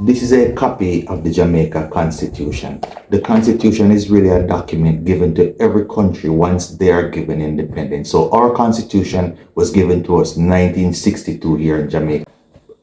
This is a copy of the Jamaica Constitution. The Constitution is really a document given to every country once they are given independence. So our Constitution was given to us 1962 here in Jamaica.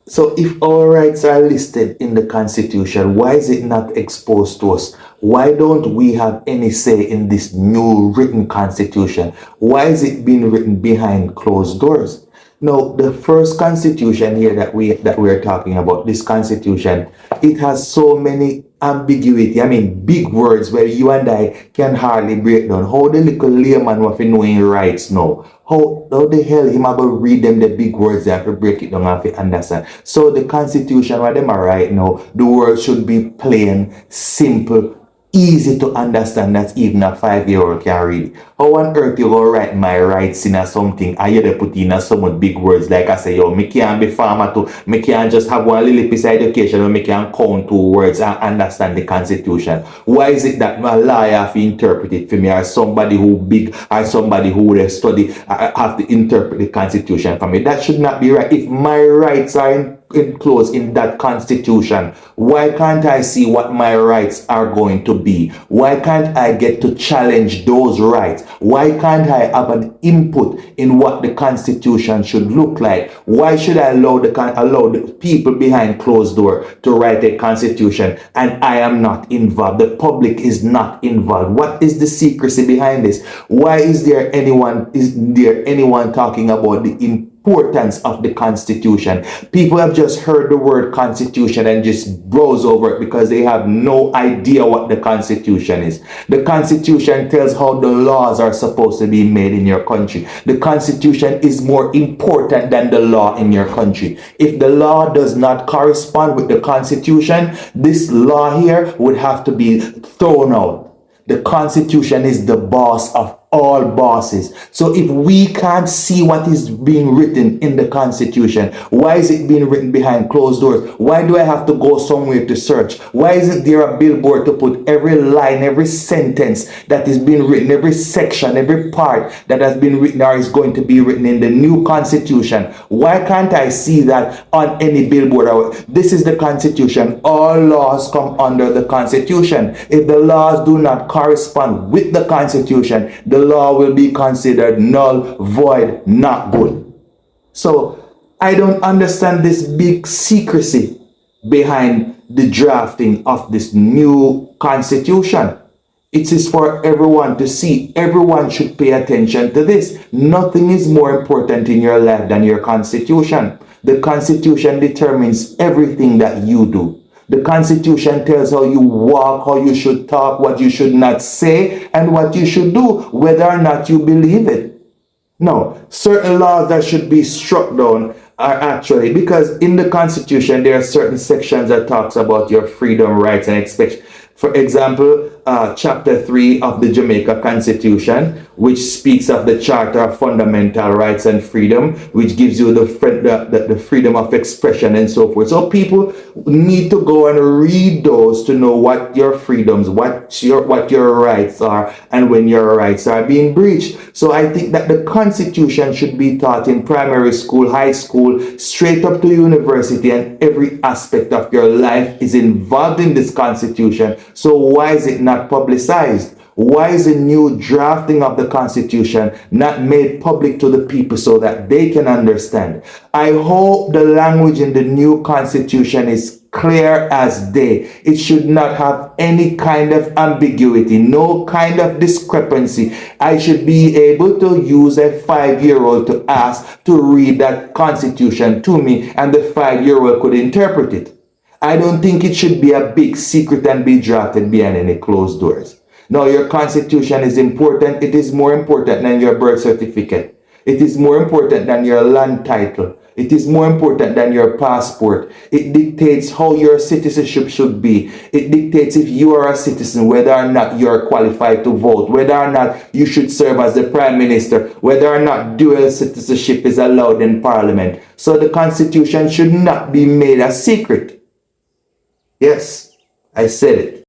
So if our rights are listed in the Constitution, why is it not exposed to us? Why don't we have any say in this new written Constitution? Why is it being written behind closed doors? Now, the first constitution here that we're talking about, this constitution, it has so many ambiguity. I mean, big words where you and I can hardly break down. How the little layman want to know his rights now? How the hell him about read them the big words they have to break it down and to understand? So the constitution where them are right now, the words should be plain, simple, easy to understand that even a 5-year-old can read. How on earth you go write my rights in a something and you put in a so much big words like I say, yo, me can't be farmer too, me can't just have one little piece of education or me can count 2 words and understand the constitution. Why is it that my lawyer have to interpret it for me, or somebody who big or somebody who would study have to interpret the constitution for me? That should not be right. If my rights are enclosed in that constitution, why can't I see what my rights are going to be? Why can't I get to challenge those rights? Why can't I have an input in what the constitution should look like? Why should I allow the people behind closed door to write a constitution and I am not involved? The public is not involved. What is the secrecy behind this? Why is there anyone talking about the importance of the Constitution? People have just heard the word Constitution and just browse over it because they have no idea what the Constitution is. The Constitution tells how the laws are supposed to be made in your country. The Constitution is more important than the law in your country. If the law does not correspond with the Constitution, this law here would have to be thrown out. The Constitution is the boss of all bosses. So if we can't see what is being written in the Constitution, why is it being written behind closed doors? Why do I have to go somewhere to search? Why isn't there a billboard to put every line, every sentence that is being written, every section, every part that has been written or is going to be written in the new Constitution? Why can't I see that on any billboard? This is the Constitution. All laws come under the Constitution. If the laws do not correspond with the Constitution, the law will be considered null, void, not good. So I don't understand this big secrecy behind the drafting of this new constitution. It is for everyone to see. Everyone should pay attention to this. Nothing is more important in your life than your constitution. The constitution determines everything that you do. The Constitution tells how you walk, how you should talk, what you should not say, and what you should do, whether or not you believe it. No, certain laws that should be struck down are actually, because in the Constitution, there are certain sections that talks about your freedom, rights, and expectations. For example, Chapter 3 of the Jamaica Constitution, which speaks of the Charter of Fundamental Rights and Freedom, which gives you the freedom of expression and so forth. So people need to go and read those to know what your freedoms, what your rights are, and when your rights are being breached. So I think that the Constitution should be taught in primary school, high school, straight up to university, and every aspect of your life is involved in this Constitution. So why is it not publicized? Why is the new drafting of the Constitution not made public to the people so that they can understand? I hope the language in the new Constitution is clear as day. It should not have any kind of ambiguity, no kind of discrepancy. I should be able to use a 5-year-old to ask to read that Constitution to me, and the 5-year-old could interpret it. I don't think it should be a big secret and be drafted behind any closed doors. No, your Constitution is important. It is more important than your birth certificate. It is more important than your land title. It is more important than your passport. It dictates how your citizenship should be. It dictates if you are a citizen, whether or not you are qualified to vote, whether or not you should serve as the prime minister, whether or not dual citizenship is allowed in parliament. So the Constitution should not be made a secret. Yes, I said it.